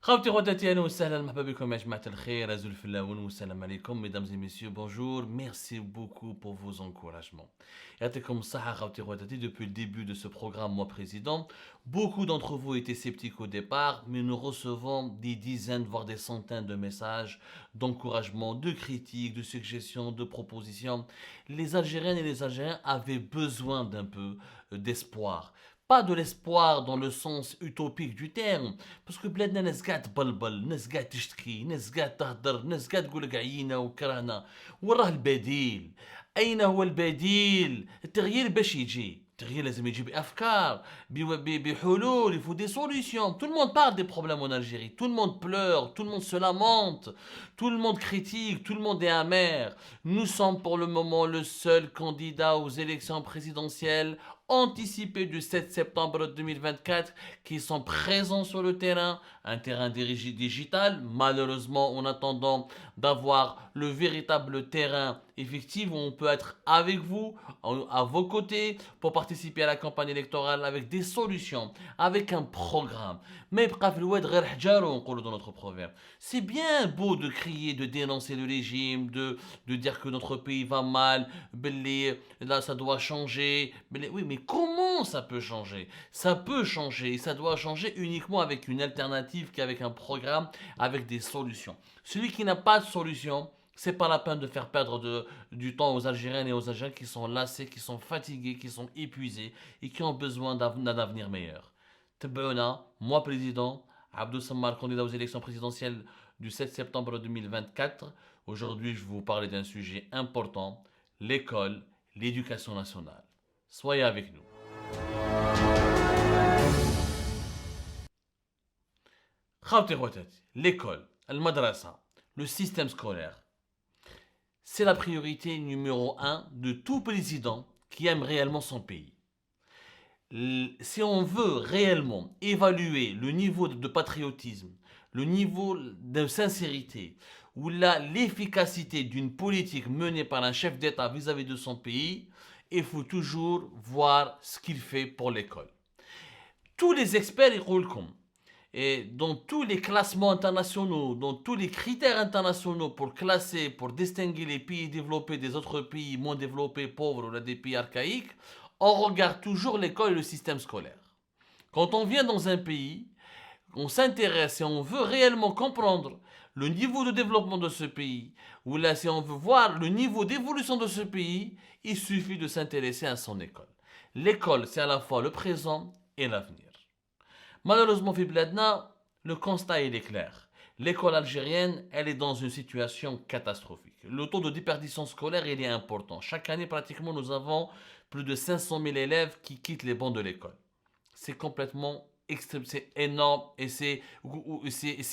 خوتي خواتاتي اهلا وسهلا مرحبا بكم يا جماعه الخير ازول الفلاون والسلام عليكم mesdames et messieurs bonjour merci beaucoup pour vos encouragements يعطيكم الصحه خوتي خواتاتي. Depuis le début de ce programme moi président, beaucoup d'entre vous étaient sceptiques au départ, mais nous recevons des dizaines voire des centaines de messages d'encouragement, de critiques, de suggestions, de propositions. Les Algériennes et les Algériens avaient besoin d'un peu d'espoir. Pas de l'espoir dans le sens utopique du terme, parce que بلادنا ناس قاعد تبلبل، ناس قاعد تشتكي، ناس قاعد تهدر، ناس قاعد تقول لك عيينا وكرهنا. وراه البديل؟ أين هو البديل؟ التغيير باش يجي، التغيير لازم يجي بأفكار، بحلول، il faut des solutions. Tout le monde parle des problèmes en Algérie, tout le monde pleure, tout le monde se lamente, tout le monde critique, tout le monde est amer. Nous sommes pour le moment le seul candidat aux élections présidentielles anticipés du 7 septembre 2024 qui sont présents sur le terrain, un terrain digital, malheureusement en attendant d'avoir le véritable terrain effectif où on peut être avec vous, à vos côtés, pour participer à la campagne électorale avec des solutions, avec un programme. Mais dans notre proverbe. C'est bien beau de crier, de dénoncer le régime, de dire que notre pays va mal, là ça doit changer. Oui, mais comment ça peut changer? Ça peut changer, ça doit changer uniquement avec une alternative qu'avec un programme, avec des solutions. Celui qui n'a pas de solution, c'est pas la peine de faire perdre du temps aux Algériennes et aux Algériens qui sont lassés, qui sont fatigués, qui sont épuisés et qui ont besoin d'un avenir meilleur. Tebbeuna, moi président, Abdou Sammar, candidat aux élections présidentielles du 7 septembre 2024. Aujourd'hui, je vais vous parler d'un sujet important, l'école, l'éducation nationale. Soyez avec nous. L'école, le système scolaire, c'est la priorité numéro un de tout président qui aime réellement son pays. Si on veut réellement évaluer le niveau de patriotisme, le niveau de sincérité ou l'efficacité d'une politique menée par un chef d'État vis-à-vis de son pays, il faut toujours voir ce qu'il fait pour l'école. Tous les experts et dans tous les classements internationaux, dans tous les critères internationaux pour classer, pour distinguer les pays développés des autres pays moins développés, pauvres ou des pays archaïques, on regarde toujours l'école et le système scolaire. Quand on vient dans un pays, on s'intéresse et on veut réellement comprendre le niveau de développement de ce pays, ou là si on veut voir le niveau d'évolution de ce pays, il suffit de s'intéresser à son école. L'école, c'est à la fois le présent et l'avenir. Malheureusement, Fibladna, le constat il est clair. L'école algérienne, elle est dans une situation catastrophique. Le taux de déperdition scolaire, il est important. Chaque année, pratiquement, nous avons plus de 500 000 élèves qui quittent les bancs de l'école. C'est complètement extrême, c'est énorme et c'est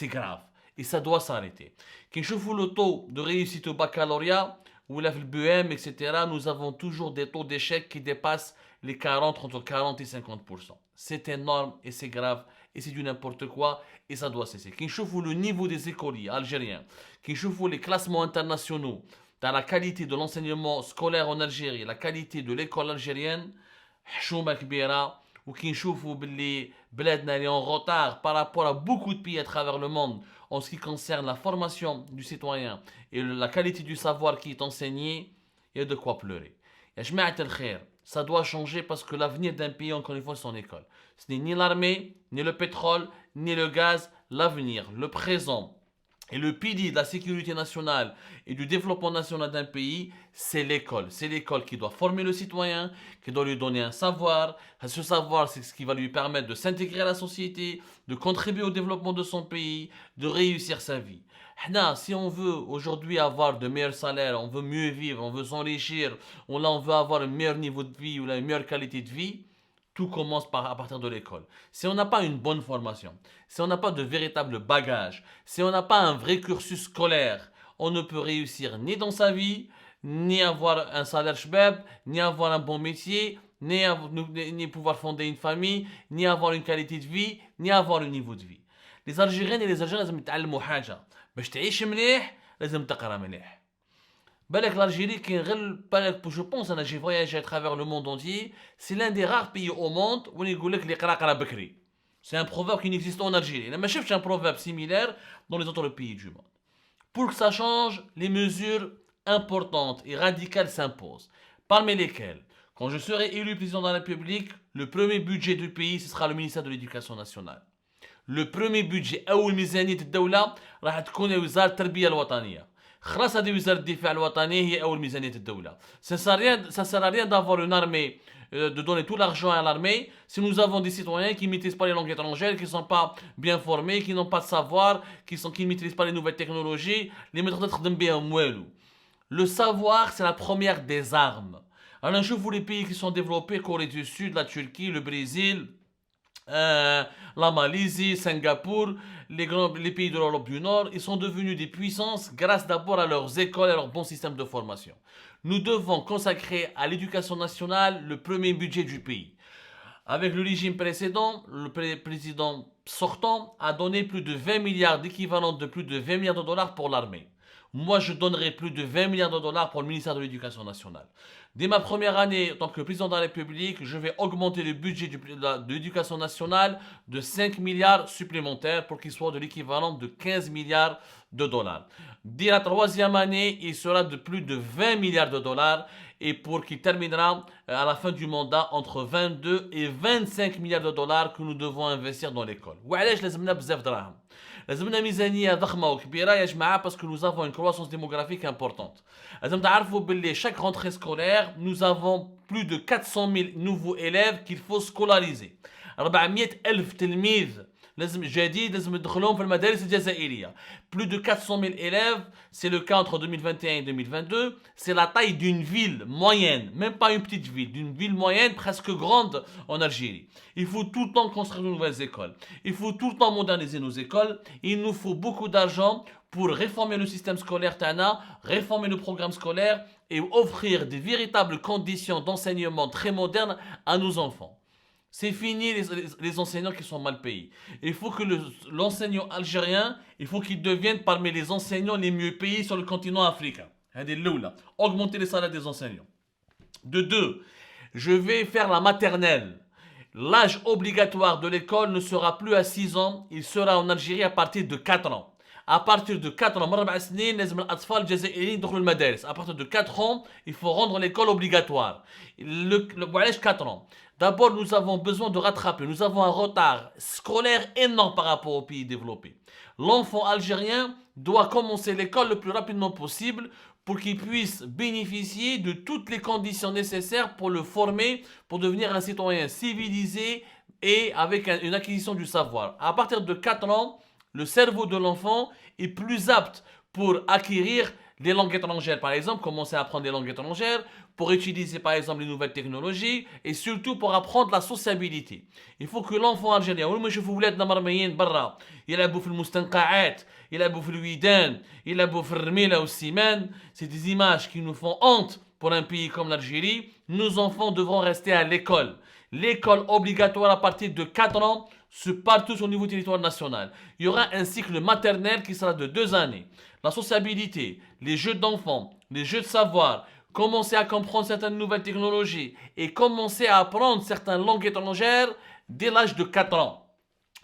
grave. Et ça doit s'arrêter. Quand je fous le taux de réussite au baccalauréat, ou le BEM, etc., nous avons toujours des taux d'échec qui dépassent les 40, entre 40 et 50%. C'est énorme et c'est grave et c'est du n'importe quoi et ça doit cesser. Quand je fous le niveau des écoliers algériens, quand je fous les classements internationaux, dans la qualité de l'enseignement scolaire en Algérie, la qualité de l'école algérienne, حشومة كبيرة. وكي نشوفوا باللي بلادنا est en retard par rapport à beaucoup de pays à travers le monde en ce qui concerne la formation du citoyen et la qualité du savoir qui est enseigné, il y a de quoi pleurer. يا جماعة الخير, ça doit changer parce que l'avenir d'un pays, encore une fois, c'est son école. Ce n'est ni l'armée, ni le pétrole, ni le gaz. L'avenir, le présent et le pilier de la sécurité nationale et du développement national d'un pays, c'est l'école. C'est l'école qui doit former le citoyen, qui doit lui donner un savoir. Ce savoir, c'est ce qui va lui permettre de s'intégrer à la société, de contribuer au développement de son pays, de réussir sa vie. Si on veut aujourd'hui avoir de meilleurs salaires, on veut mieux vivre, on veut s'enrichir, on veut avoir un meilleur niveau de vie ou une meilleure qualité de vie, tout commence à partir de l'école. Si on n'a pas une bonne formation, si on n'a pas de véritable bagage, si on n'a pas un vrai cursus scolaire, on ne peut réussir ni dans sa vie, ni avoir un salaire chbeb, ni avoir un bon métier, ni pouvoir fonder une famille, ni avoir une qualité de vie, ni avoir un niveau de vie. Les Algériennes et les Algériens لازم يتعلموا حاجة باش تعيش مليح لازم تقرا مليح. Balak l'Algérie, je pense, j'ai voyagé à travers le monde entier, c'est l'un des rares pays au monde où on dit que les qara qara bakri. C'est un proverbe qui n'existe en Algérie. Je n'ai pas un proverbe similaire dans les autres pays du monde. Pour que ça change, les mesures importantes et radicales s'imposent. Parmi lesquelles, quand je serai élu président de la République, le premier budget du pays, ce sera le ministère de l'Éducation nationale. Le premier budget, أول ميزانية الدولة راح تكون وزارة التربية الوطنية. خلاص هذه وزارة الدفاع الوطني هي أول ميزانية الدولة. Ça sert à rien d'avoir une armée, de donner tout l'argent à l'armée si nous avons des citoyens qui ne maîtrisent pas les langues étrangères, qui ne sont pas bien formés, qui n'ont pas de savoir, qui ne maîtrisent pas les nouvelles technologies. Les méthodes تخدم بهم والو. Le savoir, c'est la première des armes. Alors, je vous les pays qui sont développés, Corée du Sud, la Turquie, le Brésil, la Malaisie, Singapour, les pays de l'Europe du Nord, ils sont devenus des puissances grâce d'abord à leurs écoles et à leur bon système de formation. Nous devons consacrer à l'éducation nationale le premier budget du pays. Avec le régime précédent, le président sortant a donné plus de 20 milliards d'équivalent de plus de 20 milliards de dollars pour l'armée. Moi, je donnerai plus de 20 milliards de dollars pour le ministère de l'Éducation nationale. Dès ma première année en tant que président de la République, je vais augmenter le budget de l'Éducation nationale de 5 milliards supplémentaires pour qu'il soit de l'équivalent de 15 milliards de dollars. Dès la troisième année, il sera de plus de 20 milliards de dollars et pour qu'il terminera à la fin du mandat entre 22 et 25 milliards de dollars que nous devons investir dans l'école. وعلاش لازمنا بزاف دراهم؟ لازمنا ميزانيه ضخمه وكبيره يا جماعه parce que nous avons une croissance démographique importante. لازم تعرفوا باللي chaque rentrée scolaire nous avons plus de 400 000 nouveaux élèves qu'il faut scolariser. 400 ألف تلميذ لازم جديد لازم يدخلون في المدارس الجزائريه. Plus de 400 000 élèves, c'est le cas entre 2021 et 2022, c'est la taille d'une ville moyenne, même pas une petite ville, d'une ville moyenne presque grande en Algérie. Il faut tout le temps construire de nouvelles écoles. Il faut tout le temps moderniser nos écoles. Il nous faut beaucoup d'argent pour réformer le système scolaire Tana, réformer le programme scolaire et offrir des véritables conditions d'enseignement très modernes à nos enfants. C'est fini les enseignants qui sont mal payés. Il faut que l'enseignant algérien, il faut qu'il devienne parmi les enseignants les mieux payés sur le continent africain. Augmenter les salaires des enseignants. De deux, je vais faire la maternelle. L'âge obligatoire de l'école ne sera plus à 6 ans, il sera en Algérie à partir de 4 ans. À partir de 4 ans, à partir de 4 ans, il faut rendre l'école obligatoire. 4 ans. D'abord, nous avons besoin de rattraper. Nous avons un retard scolaire énorme par rapport aux pays développés. L'enfant algérien doit commencer l'école le plus rapidement possible pour qu'il puisse bénéficier de toutes les conditions nécessaires pour le former, pour devenir un citoyen civilisé et avec une acquisition du savoir. À partir de 4 ans, le cerveau de l'enfant est plus apte pour acquérir les langues étrangères, par exemple, commencer à apprendre des langues étrangères, pour utiliser par exemple les nouvelles technologies et surtout pour apprendre la sociabilité. Il faut que l'enfant algérien, ولما يشوفوا ولادنا مرميين برا يلعبوا في المستنقعات، يلعبوا في الويدان، يلعبوا في الرميلة والسيمان, c'est des images qui nous font honte pour un pays comme l'Algérie. Nos enfants devront rester à l'école. L'école obligatoire à partir de 4 ans, partout sur le niveau du territoire national. Il y aura un cycle maternel qui sera de 2 années. La sociabilité, les jeux d'enfants, les jeux de savoir, commencer à comprendre certaines nouvelles technologies et commencer à apprendre certaines langues étrangères dès l'âge de 4 ans.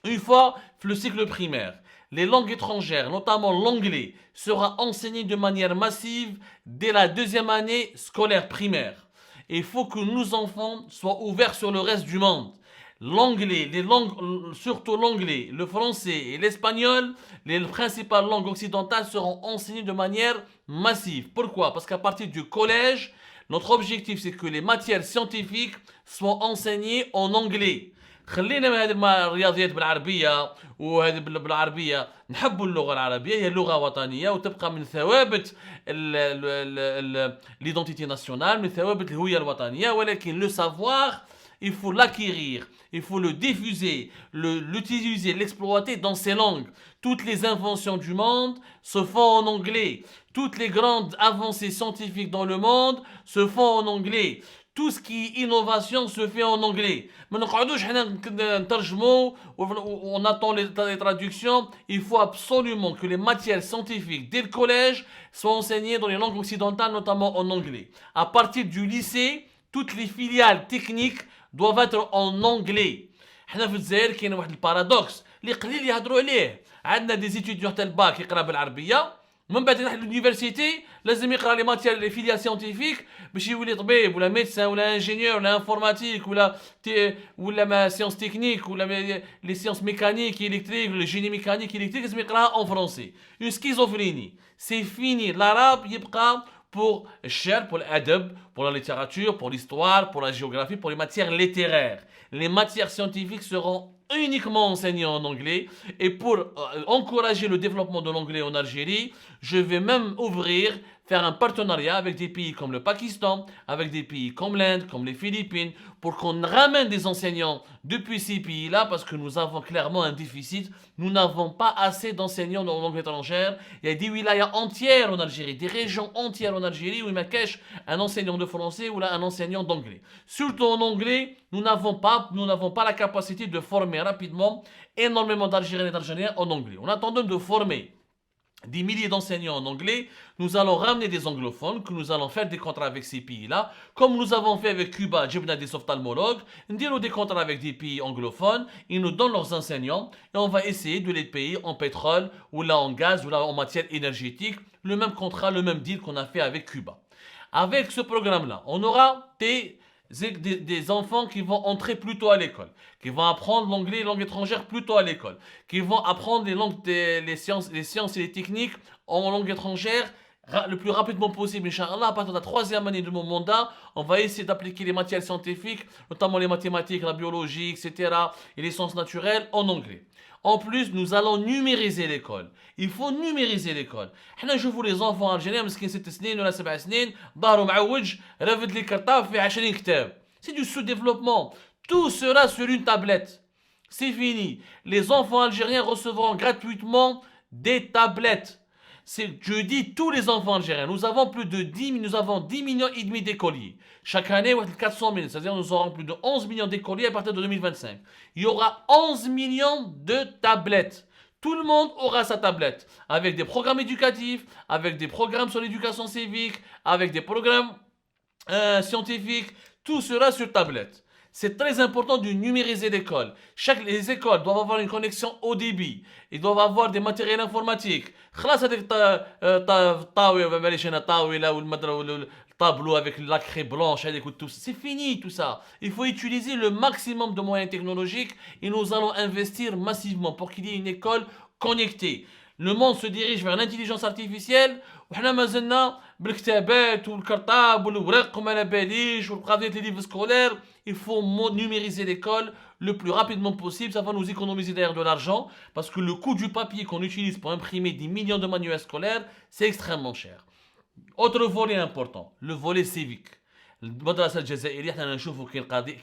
Une fois le cycle primaire, les langues étrangères, notamment l'anglais, sera enseigné de manière massive dès la 2e année scolaire primaire. Et il faut que nos enfants soient ouverts sur le reste du monde. L'anglais, les langues, surtout l'anglais, le français et l'espagnol, les principales langues occidentales seront enseignées de manière massive. Pourquoi? Parce qu'à partir du collège, notre objectif c'est que les matières scientifiques soient enseignées en anglais. خلينا من هذه الرياضيات بالعربية وهذه بالعربية نحب اللغة العربية هي لغة وطنية وتبقى من ثوابت l'identité nationale من ثوابت الهوية الوطنية ولكن le savoir il faut l'acquérir, il faut le diffuser, l'utiliser, l'exploiter dans ces langues. Toutes les inventions du monde se font en anglais. Toutes les grandes avancées scientifiques dans le monde se font en anglais. Tout ce qui est innovation se fait en anglais. Mais on attend les traductions. Il faut absolument que les matières scientifiques dès le collège soient enseignées dans les langues occidentales, notamment en anglais. À partir du lycée, toutes les filiales techniques doivent être en anglais. حنا في الجزائر كاين واحد البارادوكس اللي قليل يهضروا عليه. عندنا دي زيتيديون تاع الباك يقرا بالعربيه، من بعد يروح للونيفرسيتي لازم يقرا لي ماتير لي فيليا سيونتيفيك باش يولي طبيب ولا ميدسان ولا انجينيور ولا انفورماتيك ولا ما سيونس تكنيك ولا لي سيونس ميكانيك الكتريك ولا جيني ميكانيك الكتريك لازم يقراها اون فرونسي. اون سكيزوفريني سي فيني. العرب يبقى pour الشعر, pour l'adab, pour la littérature, pour l'histoire, pour la géographie, pour les matières littéraires. Les matières scientifiques seront uniquement enseignées en anglais. Et pour encourager le développement de l'anglais en Algérie, je vais même faire un partenariat avec des pays comme le Pakistan, avec des pays comme l'Inde, comme les Philippines, pour qu'on ramène des enseignants depuis ces pays-là, parce que nous avons clairement un déficit. Nous n'avons pas assez d'enseignants en langue étrangère. Il y a des wilayas entières en Algérie, des régions entières en Algérie où il y a un enseignant de français ou là un enseignant d'anglais. Surtout en anglais, nous n'avons pas la capacité de former rapidement énormément d'Algériens et d'Algériens en anglais. En attendant de former des milliers d'enseignants en anglais, nous allons ramener des anglophones, que nous allons faire des contrats avec ces pays-là, comme nous avons fait avec Cuba, j'ai des ophtalmologues, nous avons des contrats avec des pays anglophones, ils nous donnent leurs enseignants, et on va essayer de les payer en pétrole, ou là en gaz, ou là en matière énergétique, le même contrat, le même deal qu'on a fait avec Cuba. Avec ce programme-là, on aura des enfants qui vont entrer plus tôt à l'école, qui vont apprendre l'anglais et langue étrangère plus tôt à l'école, qui vont apprendre les sciences et les techniques en langue étrangère le plus rapidement possible. Inch'Allah, à partir de la 3e année de mon mandat, on va essayer d'appliquer les matières scientifiques, notamment les mathématiques, la biologie, etc., et les sciences naturelles en anglais. En plus, nous allons numériser l'école. Il faut numériser l'école. حنا نشوفوا les enfants algériens مسكين 6 سنين ولا 7 سنين ظهره معوج رافد لي كرطه في 20 كتاب. C'est du sous-développement. Tout sera sur une tablette. C'est fini. Les enfants algériens recevront gratuitement des tablettes. Je dis tous les enfants algériens. Nous avons 10 millions et demi d'écoliers. Chaque année, 400 000. C'est-à-dire nous aurons plus de 11 millions d'écoliers à partir de 2025. Il y aura 11 millions de tablettes. Tout le monde aura sa tablette. Avec des programmes éducatifs, avec des programmes sur l'éducation civique, avec des programmes scientifiques. Tout sera sur tablette. C'est très important de numériser l'école. Les écoles doivent avoir une connexion haut débit. Ils doivent avoir des matériels informatiques. خلاص هذيك الطاوله معليش انا طاوله والطابلو avec la craie blanche avec tout ça. C'est fini tout ça. Il faut utiliser le maximum de moyens technologiques et nous allons investir massivement pour qu'il y ait une école connectée. Le monde se dirige vers l'intelligence artificielle وحنا مازلنا بالكتابات والكرطاب والورق وما على باليش والقضيه لي ليفر سكولير. Il faut numériser l'école le plus rapidement possible. Ça va nous économiser d'ailleurs de l'argent parce que le coût du papier qu'on utilise pour imprimer des millions de manuels scolaires, c'est extrêmement cher. Autre volet important, le volet civique. المدرسه الجزائريه حنا نشوفوا كاين قضيه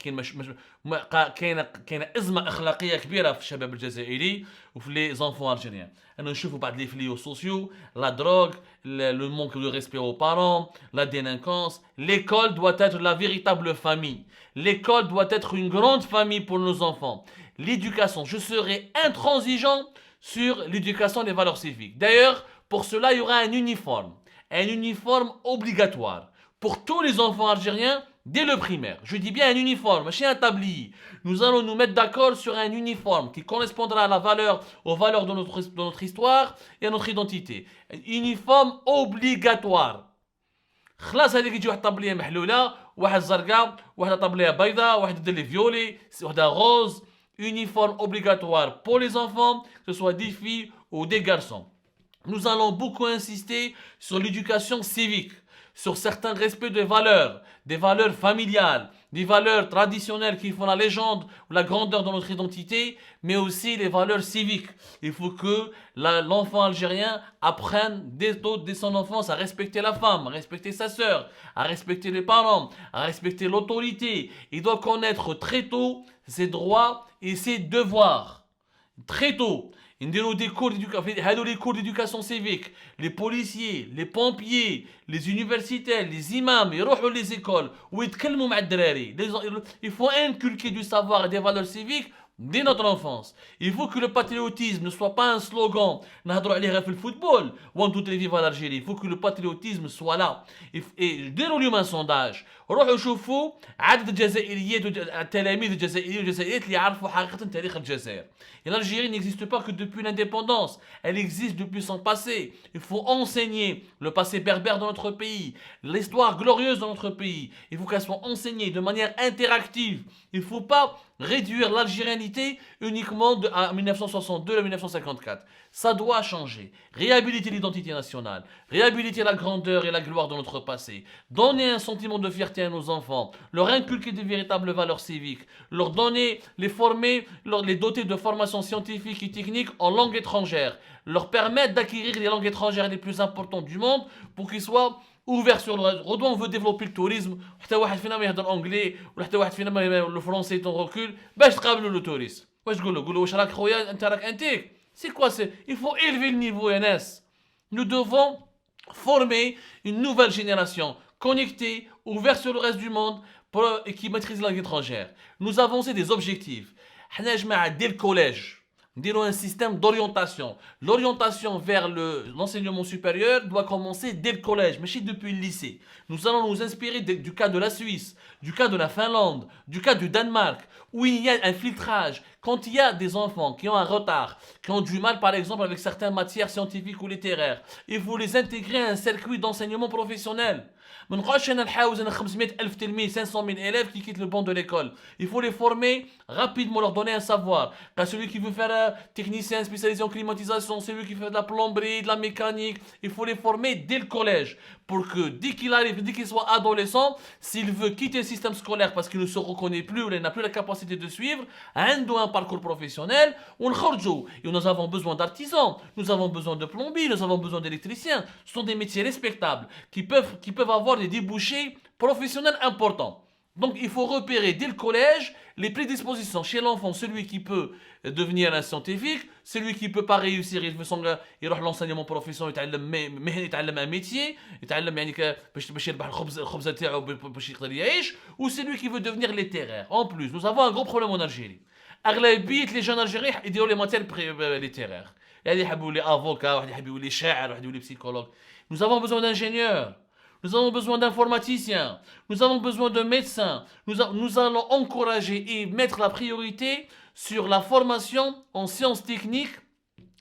كاين ازمه اخلاقيه كبيره في الشباب الجزائري وفي لي زونفون الجيريان. انا نشوفوا بعض لي فليو سوسيو لا دروغ le manque de respect aux parents, la délinquance. L'école doit être la véritable famille. L'école doit être une grande famille pour nos enfants. L'éducation, je serai intransigeant sur l'éducation des valeurs civiques. D'ailleurs, pour cela, il y aura un uniforme obligatoire pour tous les enfants algériens dès le primaire. Je dis bien un uniforme, chez un tablier. Nous allons nous mettre d'accord sur un uniforme qui correspondra aux valeurs de notre histoire et à notre identité. Un uniforme obligatoire. خلاص هذيك يجي واحد طابليه محلوله واحد زرقاء واحد طابليه بيضاء واحد دير لي فيولي واحد روز. Uniforme obligatoire pour les enfants, que ce soit des filles ou des garçons. Nous allons beaucoup insister sur l'éducation civique, sur certains respects des valeurs familiales, des valeurs traditionnelles qui font la légende ou la grandeur de notre identité, mais aussi les valeurs civiques. Il faut que l'enfant algérien apprenne dès son enfance à respecter la femme, à respecter sa sœur, à respecter les parents, à respecter l'autorité. Il doit connaître très tôt ses droits et ses devoirs. Très tôt. نديروا des cours d'éducation civique. Les policiers, les pompiers, les universitaires, les imams يروحوا les écoles ويتكلموا مع الدراري. Il faut inculquer du savoir et des valeurs civiques dès notre enfance. Il faut que le patriotisme ne soit pas un slogan. نهضروا عليها في الفوتبول. One, two, three, vive l'Algérie. Il faut que le patriotisme soit là. Et ديروا اليوم un sondage. روحوا شوفوا عدد الجزائريات التلاميذ الجزائريين والجزائريات اللي يعرفوا حقيقة تاريخ الجزائر. Et l'Algérie n'existe pas que depuis l'indépendance. Elle existe depuis son passé. Il faut enseigner le passé berbère dans notre pays, l'histoire glorieuse de notre pays. Il faut qu'elle soit enseignée de manière interactive. Il ne faut pas réduire l'algérianité uniquement à 1962 à 1954. Ça doit changer. Réhabiliter l'identité nationale, réhabiliter la grandeur et la gloire de notre passé, donner un sentiment de fierté à nos enfants, leur inculquer de véritables valeurs civiques, leur donner, les former, les doter de formations scientifiques et techniques en langue étrangère, leur permettre d'acquérir les langues étrangères les plus importantes du monde pour qu'ils soient ouvert sur le reste. On veut développer le tourisme. حتى واحد فينا ما يهضر انجلي ولا حتى واحد فينا ما لو فرونسي تون ريكول باش تقابلوا لو توريست. واش تقول له؟ قول له واش راك خويا انت راك انتيك. C'est quoi c'est Il faut élever le niveau يا ناس. Nous devons former une nouvelle génération connectée, ouverte sur le reste du monde et qui maîtrise la langue étrangère. Nous avons des objectifs. حنا جماعه dès le collège un système d'orientation. L'orientation vers l'enseignement supérieur doit commencer dès le collège, mais depuis le lycée. Nous allons nous inspirer du cas de la Suisse, du cas de la Finlande, du cas du Danemark, où il y a un filtrage. Quand il y a des enfants qui ont un retard, qui ont du mal par exemple avec certaines matières scientifiques ou littéraires, il faut les intégrer à un circuit d'enseignement professionnel. ما نبقاوش انا نحاوز انا 500 الف تلميذ 500 000 élèves qui quittent le banc de l'école. Il faut les former rapidement, leur donner un savoir. Car celui qui veut faire technicien spécialisé en climatisation, celui qui fait de la plomberie, de la mécanique, il faut les former dès le collège pour que dès qu'il arrive, dès qu'il soit adolescent, s'il veut quitter le système scolaire parce qu'il ne se reconnaît plus ou il n'a plus la capacité de suivre, عنده un parcours professionnel, ونخرجوا. Et nous avons besoin d'artisans, nous avons besoin de plombiers, nous avons besoin d'électriciens. Ce sont des métiers respectables qui peuvent avoir des débouchés professionnels importants. Donc il faut repérer dès le collège les prédispositions chez l'enfant, celui qui peut devenir un scientifique, celui qui ne peut pas réussir, il يروح l'enseignement professionnel, يتعلم un métier, يتعلم يعني باش يربح الخبزه تاعو باش يقدر يعيش, ou celui qui veut devenir littéraire. En plus, nous avons un gros problème en Algérie. اغلبيه les jeunes algériens يديروا les matières littéraires. يعني يحبوا لي avocat, واحد يحب يولي شاعر, واحد يولي psychologue. Nous avons besoin d'ingénieurs. Nous avons besoin d'informaticiens, nous avons besoin de médecins. Nous allons encourager et mettre la priorité sur la formation en sciences techniques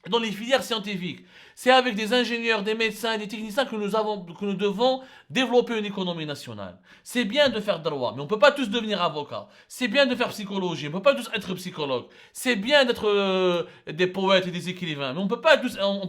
dans les filières scientifiques. C'est avec des ingénieurs, des médecins, des techniciens que nous devons développer une économie nationale. C'est bien de faire droit, mais on ne peut pas tous devenir avocat. C'est bien de faire psychologie, on ne peut pas tous être psychologue. C'est bien d'être des poètes et des écrivains, mais on ne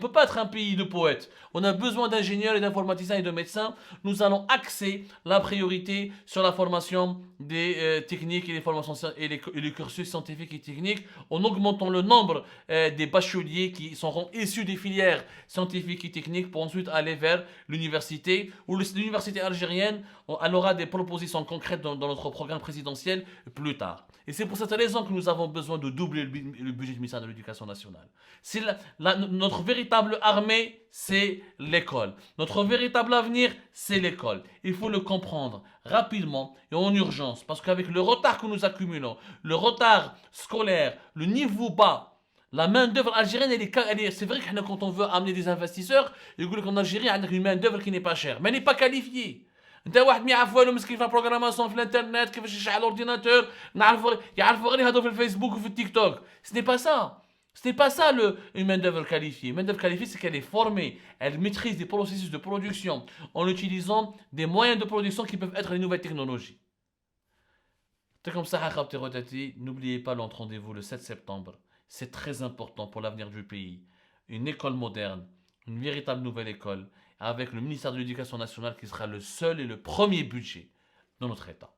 peut pas être un pays de poètes. On a besoin d'ingénieurs et d'informaticiens et de médecins. Nous allons axer la priorité sur la formation des techniques et les formations et les cursus scientifiques et techniques en augmentant le nombre des bacheliers qui seront issus des filières scientifiques et techniques pour ensuite aller vers l'université, où l'université algérienne, elle aura des propositions concrètes dans notre programme présidentiel plus tard. Et c'est pour cette raison que nous avons besoin de doubler le budget du ministère de l'Éducation nationale. Notre véritable armée, c'est l'école. Notre véritable avenir, c'est l'école. Il faut le comprendre rapidement et en urgence, parce qu'avec le retard que nous accumulons, le retard scolaire, le niveau bas, la main-d'œuvre algérienne, c'est vrai que quand on veut amener des investisseurs, il dit qu'en Algérie, on a une main-d'œuvre qui n'est pas chère, mais elle n'est pas qualifiée. انت واحد ما يعرف والو مسكين في البروغراماسيون في الانترنت كيفاش يشعل الاورديناتور يعرفوا غير يهضروا في الفيسبوك وفي التيك توك. Ce n'est pas ça. Ce n'est pas ça une main-d'œuvre qualifiée. Une main-d'œuvre qualifiée, c'est qu'elle est formée, elle maîtrise des processus de production en utilisant des moyens de production qui peuvent être les nouvelles technologies. C'est comme ça, n'oubliez pas l'entre rendez-vous le 7 septembre. C'est très important pour l'avenir du pays. Une école moderne, une véritable nouvelle école, avec le ministère de l'Éducation nationale qui sera le seul et le premier budget de notre État.